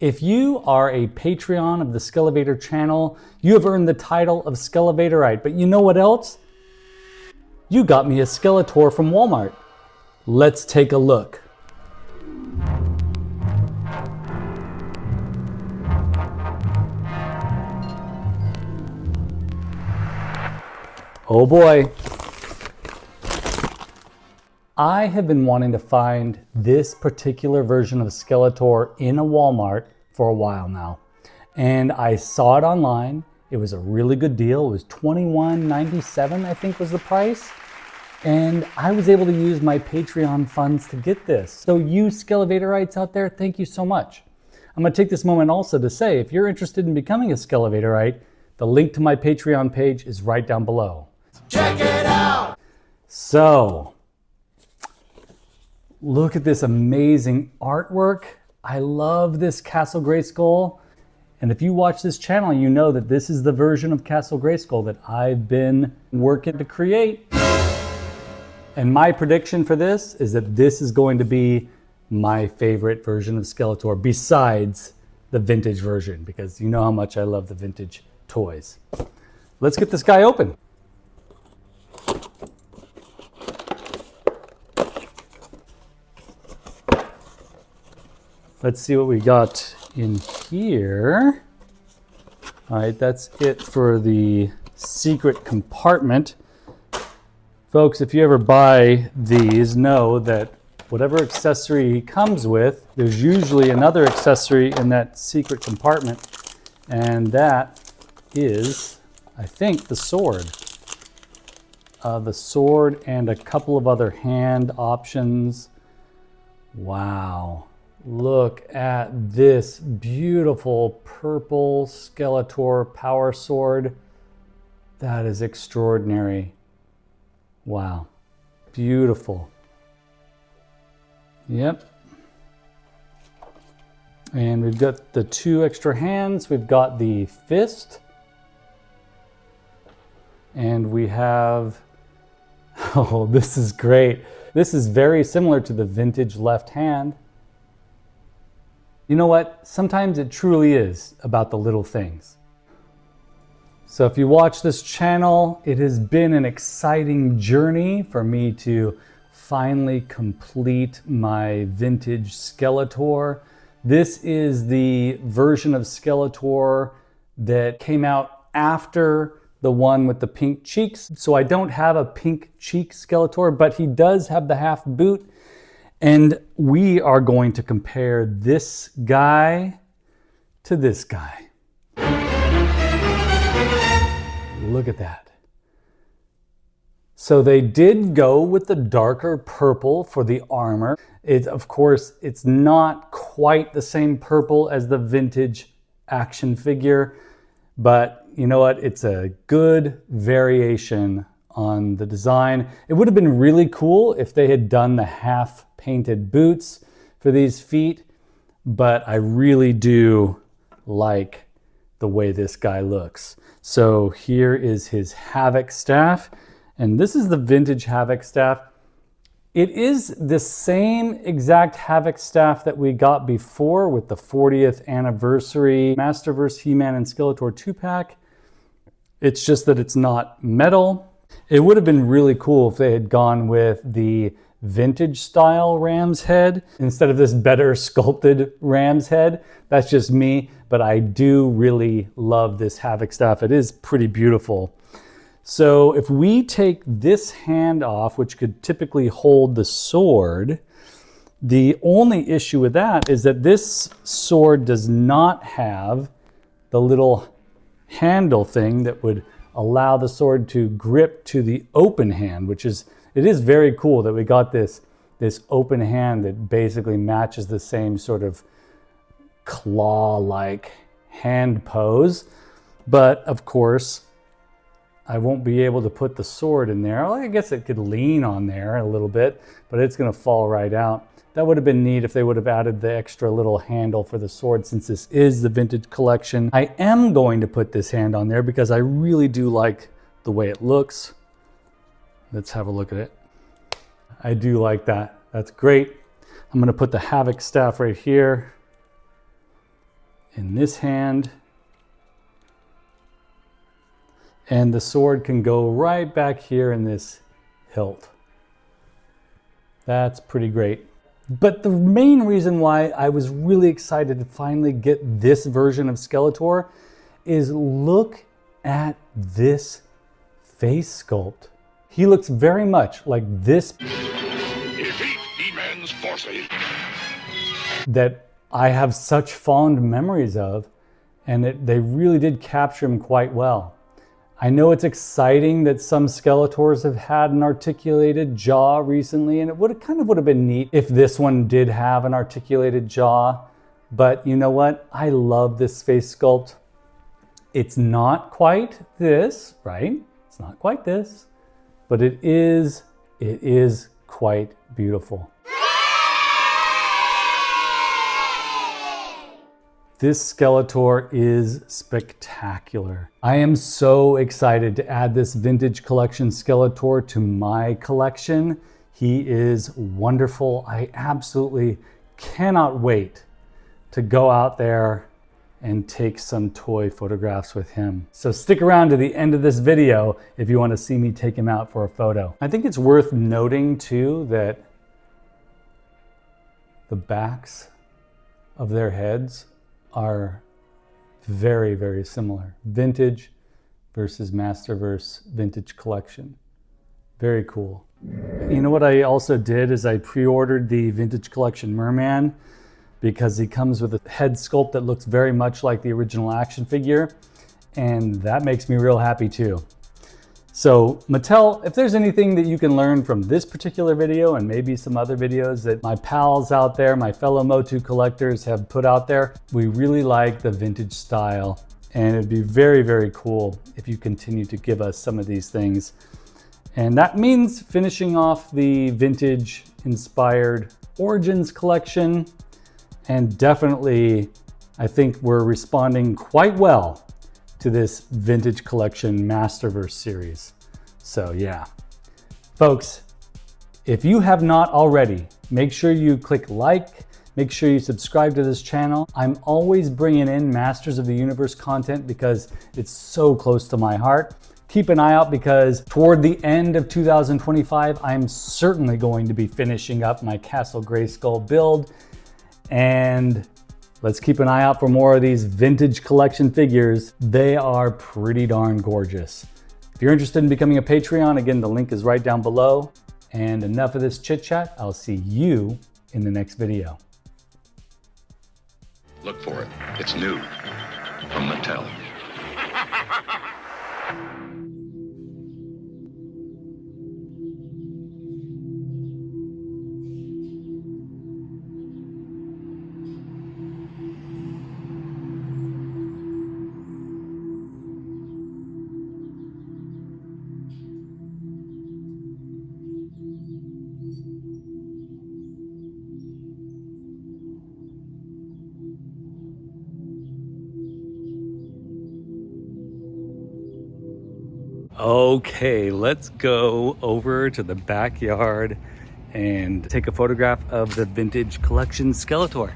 If you are a Patreon of the Skele Vader channel, you have earned the title of Skele Vaderite. But you know what else? You got me a Skeletor from Walmart. Let's take a look. Oh boy. I have been wanting to find this particular version of Skeletor in a Walmart for a while now. And I saw it online. It was a really good deal. It was $21.97, I think was the price. And I was able to use my Patreon funds to get this. So you Skele Vaderites out there, thank you so much. I'm gonna take this moment also to say, if you're interested in becoming a Skele Vaderite, the link to my Patreon page is right down below. Check it out! So, look at this amazing artwork. I love this Castle Grayskull. And if you watch this channel, you know that this is the version of Castle Grayskull that I've been working to create. And my prediction for this is that this is going to be my favorite version of Skeletor besides the vintage version, because you know how much I love the vintage toys. Let's get this guy open. Let's see what we got in here. All right, that's it for the secret compartment. Folks, if you ever buy these, know that whatever accessory he comes with, there's usually another accessory in that secret compartment, and that is, I think, the sword. The sword and a couple of other hand options. Wow. Look at this beautiful purple Skeletor power sword. That is extraordinary. Wow. Beautiful. Yep. And we've got the two extra hands. We've got the fist. And we have, oh, this is great. This is very similar to the vintage left hand. You know what? Sometimes it truly is about the little things. So if you watch this channel, it has been an exciting journey for me to finally complete my vintage Skeletor. This is the version of Skeletor that came out after the one with the pink cheeks. So I don't have a pink cheek Skeletor, but he does have the half boot. And we are going to compare this guy to this guy. Look at that. So they did go with the darker purple for the armor. Of course, it's not quite the same purple as the vintage action figure, but you know what? It's a good variation on the design. It would have been really cool if they had done the half painted boots for these feet, but I really do like the way this guy looks. So here is his Havoc staff, and this is the vintage Havoc staff. It is the same exact Havoc staff that we got before with the 40th anniversary Masterverse He-Man and Skeletor 2-pack. It's just that it's not metal. It would have been really cool if they had gone with the vintage style ram's head instead of this better sculpted ram's head. That's just me, but I do really love this Havoc staff. It is pretty beautiful. So if we take this hand off, which could typically hold the sword, the only issue with that is that this sword does not have the little handle thing that would allow the sword to grip to the open hand, which is, it is very cool that we got this open hand that basically matches the same sort of claw-like hand pose. But of course, I won't be able to put the sword in there. Well, I guess it could lean on there a little bit, but it's gonna fall right out. That would have been neat if they would have added the extra little handle for the sword, since this is the vintage collection. I am going to put this hand on there because I really do like the way it looks. Let's have a look at it. I do like that. That's great. I'm gonna put the Havoc staff right here. in this hand. And the sword can go right back here in this hilt. That's pretty great. But the main reason why I was really excited to finally get this version of Skeletor is look at this face sculpt. He looks very much like this Defeat He-Man's forces. that I have such fond memories of, and they really did capture him quite well. I know it's exciting that some Skeletors have had an articulated jaw recently, and it kind of would have been neat if this one did have an articulated jaw. But you know what? I love this face sculpt. It's not quite this, right? It's not quite this, but it is quite beautiful. This Skeletor is spectacular. I am so excited to add this Vintage Collection Skeletor to my collection. He is wonderful. I absolutely cannot wait to go out there and take some toy photographs with him. So stick around to the end of this video if you want to see me take him out for a photo. I think it's worth noting too that the backs of their heads are very, very similar. Vintage versus Masterverse Vintage Collection. Very cool. You know what I also did is I pre-ordered the Vintage Collection Merman because he comes with a head sculpt that looks very much like the original action figure, and that makes me real happy too. So Mattel, if there's anything that you can learn from this particular video and maybe some other videos that my pals out there, my fellow Motu collectors have put out there, we really like the vintage style, and it'd be very, very cool if you continue to give us some of these things. And that means finishing off the vintage inspired Origins collection, and definitely I think we're responding quite well to this Vintage Collection Masterverse series. So yeah, folks, if you have not already, make sure you click like, make sure you subscribe to this channel. I'm always bringing in Masters of the Universe content because it's so close to my heart. Keep an eye out because toward the end of 2025, I'm certainly going to be finishing up my Castle Grayskull build, and let's keep an eye out for more of these vintage collection figures. They are pretty darn gorgeous. If you're interested in becoming a Patreon, again, the link is right down below. And enough of this chit chat. I'll see you in the next video. Look for it. It's new from Mattel. Okay, let's go over to the backyard and take a photograph of the Vintage Collection Skeletor.